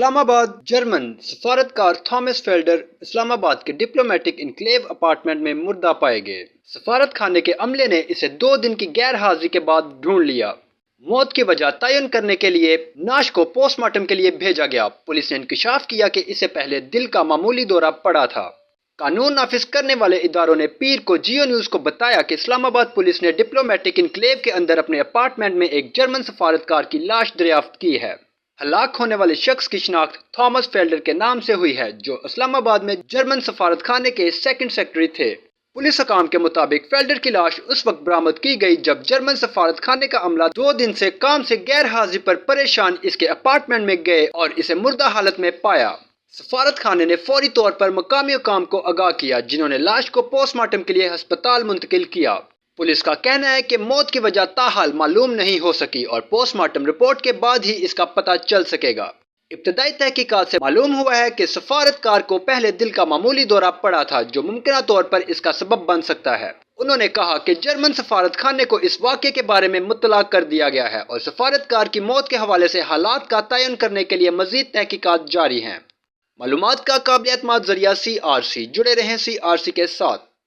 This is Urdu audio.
اسلام آباد جرمن سفارتکار تھامس فیلڈر اسلام آباد کے ڈپلومیٹک انکلیو اپارٹمنٹ میں مردہ پائے گئے۔ سفارت خانے کے عملے نے اسے 2 دن کی غیر حاضری کے بعد ڈھونڈ لیا۔ موت کی وجہ تعین کرنے کے لیے نعش کو پوسٹ مارٹم کے لیے بھیجا گیا۔ پولیس نے انکشاف کیا کہ اسے پہلے دل کا معمولی دورہ پڑا تھا۔ قانون نافذ کرنے والے اداروں نے پیر کو جیو نیوز کو بتایا کہ اسلام آباد پولیس نے ڈپلومیٹک انکلیو کے اندر اپنے اپارٹمنٹ میں ایک جرمن سفارتکار کی لاش دریافت کی ہے۔ ہلاک ہونے والے شخص کی شناخت تھامس فیلڈر کے نام سے ہوئی ہے، جو اسلام آباد میں جرمن سفارت خانے کے 2nd سیکرٹری تھے۔ پولیس حکام کے مطابق فیلڈر کی لاش اس وقت برآمد کی گئی جب جرمن سفارت خانے کا عملہ 2 دن سے کام سے غیر حاضری پر پریشان اس کے اپارٹمنٹ میں گئے اور اسے مردہ حالت میں پایا۔ سفارت خانے نے فوری طور پر مقامی حکام کو آگاہ کیا، جنہوں نے لاش کو پوسٹ مارٹم کے لیے ہسپتال منتقل کیا۔ پولیس کا کہنا ہے کہ موت کی وجہ تاحال معلوم نہیں ہو سکی اور پوسٹ مارٹم رپورٹ کے بعد ہی اس کا پتہ چل سکے گا۔ ابتدائی تحقیقات سے معلوم ہوا ہے کہ سفارتکار کو پہلے دل کا معمولی دورہ پڑا تھا، جو ممکنہ طور پر اس کا سبب بن سکتا ہے۔ انہوں نے کہا کہ جرمن سفارت خانے کو اس واقعے کے بارے میں مطلع کر دیا گیا ہے اور سفارتکار کی موت کے حوالے سے حالات کا تعین کرنے کے لیے مزید تحقیقات جاری ہیں۔ معلومات کا قابل اعتماد ذریعہ CRC، جڑے رہیں CRC کے ساتھ۔